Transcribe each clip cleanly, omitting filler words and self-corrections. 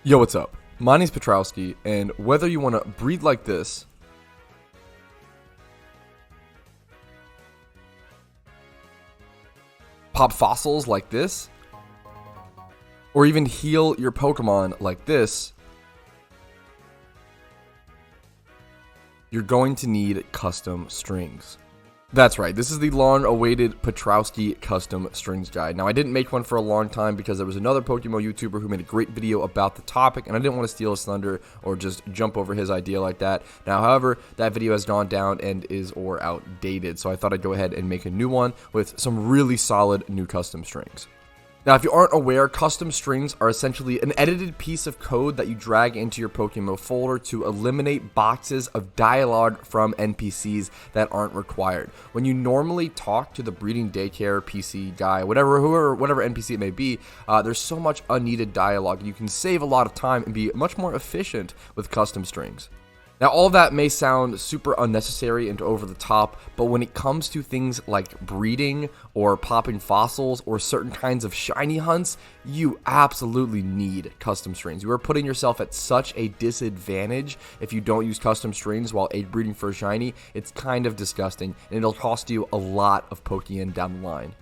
Yo, what's up? My name's Patrouski, and whether you want to breed like this, pop fossils like this, or even heal your Pokemon like this, you're going to need custom strings. That's right, this is the long-awaited Patrouski custom strings guide. Now, I didn't make one for a long time because there was another PokeMMO YouTuber who made a great video about the topic, and I didn't want to steal his thunder or just jump over his idea like that. Now, however, that video has gone down and is outdated, so I thought I'd go ahead and make a new one with some really solid new custom strings. Now, if you aren't aware, custom strings are essentially an edited piece of code that you drag into your PokeMMO folder to eliminate boxes of dialogue from NPCs that aren't required. When you normally talk to the breeding daycare PC guy, whatever NPC it may be, there's so much unneeded dialogue. You can save a lot of time and be much more efficient with custom strings. Now, all of that may sound super unnecessary and over the top, but when it comes to things like breeding or popping fossils or certain kinds of shiny hunts, you absolutely need custom strings. You are putting yourself at such a disadvantage if you don't use custom strings while egg breeding for a shiny. It's kind of disgusting, and it'll cost you a lot of Pokeyen down the line.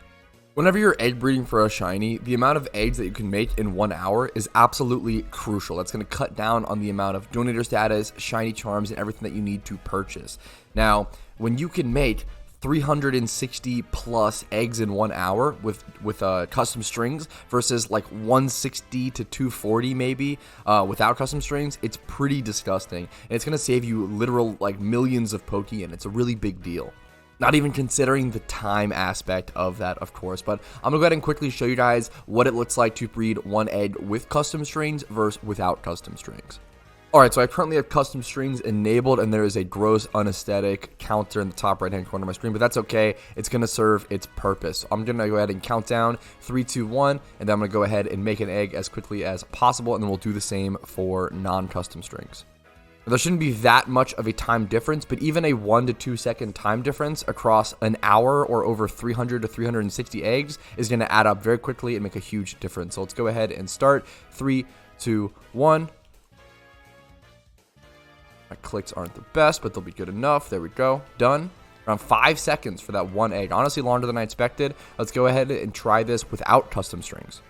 Whenever you're egg breeding for a shiny, the amount of eggs that you can make in 1 hour is absolutely crucial. That's going to cut down on the amount of donator status, shiny charms, and everything that you need to purchase. Now, when you can make 360 plus eggs in 1 hour with custom strings versus like 160 to 240 maybe without custom strings, it's pretty disgusting. And it's going to save you literal like millions of Pokeyen. It's a really big deal. Not even considering the time aspect of that, of course, but I'm going to go ahead and quickly show you guys what it looks like to breed one egg with custom strings versus without custom strings. Alright, so I currently have custom strings enabled, and there is a gross unaesthetic counter in the top right-hand corner of my screen, but that's okay. It's going to serve its purpose. So I'm going to go ahead and count down 3, 2, 1, and then I'm going to go ahead and make an egg as quickly as possible, and then we'll do the same for non-custom strings. There shouldn't be that much of a time difference, but even a 1 to 2 second time difference across an hour or over 300 to 360 eggs is going to add up very quickly and make a huge difference. So let's go ahead and start. 3, 2, 1. My clicks aren't the best, but they'll be good enough. There we go. Done. Around 5 seconds for that one egg. Honestly, longer than I expected. Let's go ahead and try this without custom strings.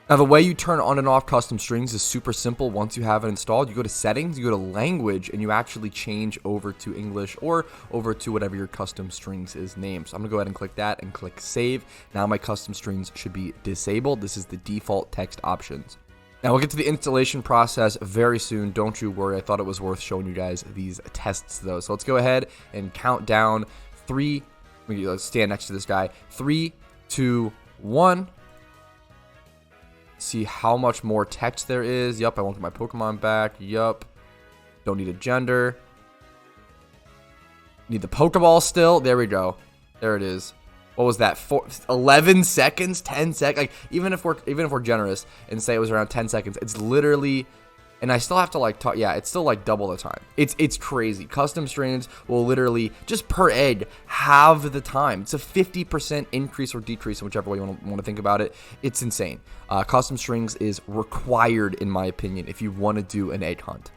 Now, the way you turn on and off custom strings is super simple. Once you have it installed, you go to settings, you go to language, and you actually change over to English or over to whatever your custom strings is named. So I'm going to go ahead and click that and click save. Now my custom strings should be disabled. This is the default text options. Now we'll get to the installation process very soon. Don't you worry. I thought it was worth showing you guys these tests though. So let's go ahead and count down 3. Let's stand next to this guy. 3, 2, 1. See how much more text there is. Yup, I won't get my Pokemon back. Yup. Don't need a gender. Need the Pokeball still. There we go. There it is. What was that? 11 seconds? 10 seconds? Like, even if we're generous and say it was around 10 seconds, it's literally. And I still have to like talk. Yeah, it's still like double the time. It's crazy. Custom strings will literally just per egg halve the time. It's a 50% increase or decrease, whichever way you want to think about it. It's insane. Custom strings is required, in my opinion, if you want to do an egg hunt.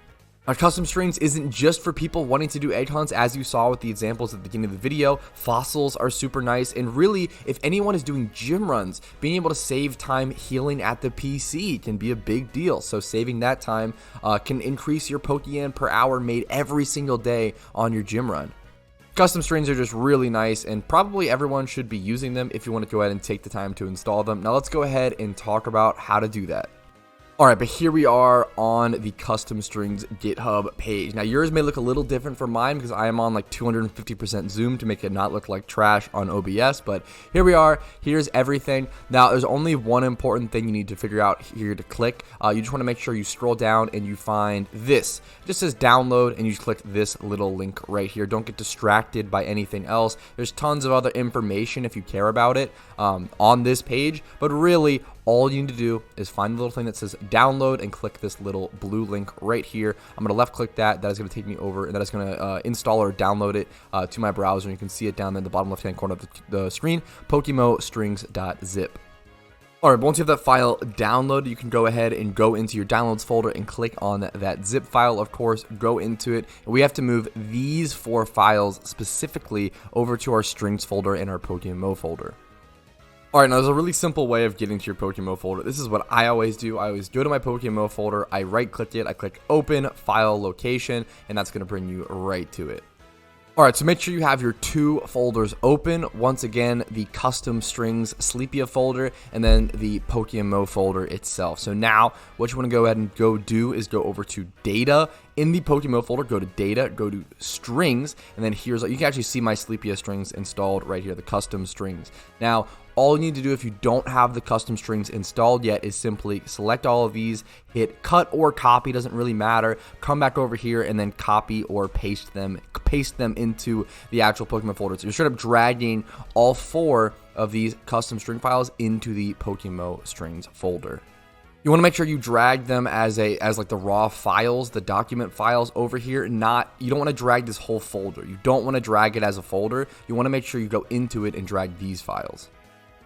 Now, custom strings isn't just for people wanting to do egg hunts, as you saw with the examples at the beginning of the video. Fossils are super nice, and really, if anyone is doing gym runs, being able to save time healing at the PC can be a big deal. So saving that time can increase your Pokeyen per hour made every single day on your gym run. Custom strings are just really nice, and probably everyone should be using them if you want to go ahead and take the time to install them. Now let's go ahead and talk about how to do that. Alright, but here we are on the custom strings GitHub page. Now, yours may look a little different from mine because I am on like 250% zoom to make it not look like trash on OBS, but here we are. Here's everything. Now, there's only one important thing you need to figure out here to click. You just want to make sure you scroll down and you find this. It just says download, and you just click this little link right here. Don't get distracted by anything else. There's tons of other information if you care about it on this page, but really, all you need to do is find the little thing that says download and click this little blue link right here. I'm going to left click that. That is going to take me over, and that is going to install or download it to my browser. You can see it down there in the bottom left hand corner of the screen, PokeMMO strings.zip. All right, but once you have that file downloaded, you can go ahead and go into your downloads folder and click on that zip file. Of course, go into it. And we have to move these 4 files specifically over to our strings folder in our PokeMMO folder. All right, now there's a really simple way of getting to your PokeMMO folder. This is what I always do. I always go to my PokeMMO folder, I right-click it, I click Open, File, Location, and that's going to bring you right to it. All right, so make sure you have your 2 folders open. Once again, the custom strings Sleepia folder and then the PokeMMO folder itself. So now what you want to go ahead and go do is go over to data. In the PokeMMO folder, go to data, go to strings, and then here's, you can actually see my Sleepia strings installed right here, the custom strings. Now, all you need to do if you don't have the custom strings installed yet is simply select all of these, hit cut or copy, doesn't really matter, come back over here and then copy or paste them into the actual PokeMMO folder. So you're straight up dragging all 4 of these custom string files into the PokeMMO strings folder. You want to make sure you drag them as like the raw files, the document files over here. You don't want to drag this whole folder. You don't want to drag it as a folder. You want to make sure you go into it and drag these files.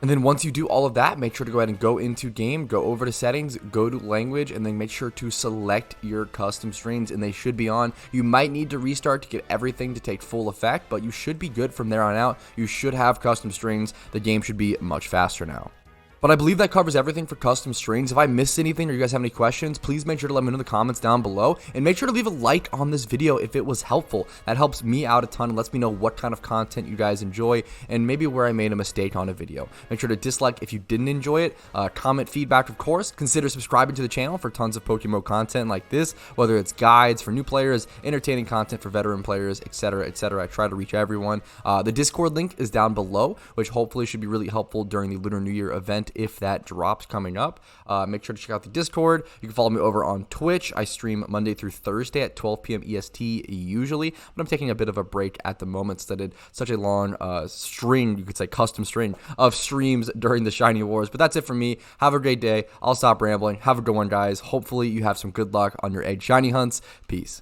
And then once you do all of that, make sure to go ahead and go into game, go over to settings, go to language, and then make sure to select your custom strings, and they should be on. You might need to restart to get everything to take full effect, but you should be good from there on out. You should have custom strings. The game should be much faster now. But I believe that covers everything for custom strings. If I missed anything or you guys have any questions, please make sure to let me know in the comments down below. And make sure to leave a like on this video if it was helpful. That helps me out a ton and lets me know what kind of content you guys enjoy and maybe where I made a mistake on a video. Make sure to dislike if you didn't enjoy it. Comment feedback, of course. Consider subscribing to the channel for tons of PokeMMO content like this, whether it's guides for new players, entertaining content for veteran players, etc., etc. I try to reach everyone. The Discord link is down below, which hopefully should be really helpful during the Lunar New Year event if that drops coming up. Make sure to check out the Discord. You can follow me over on Twitch. I stream Monday through Thursday at 12 p.m. EST usually, but I'm taking a bit of a break at the moment since I did such a long string, you could say custom string, of streams during the Shiny Wars. But that's it for me. Have a great day. I'll stop rambling. Have a good one, guys. Hopefully you have some good luck on your egg shiny hunts. Peace.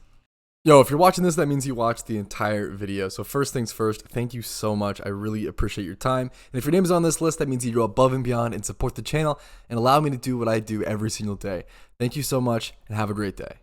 Yo, if you're watching this, that means you watched the entire video. So first things first, thank you so much. I really appreciate your time. And if your name is on this list, that means you go above and beyond and support the channel and allow me to do what I do every single day. Thank you so much and have a great day.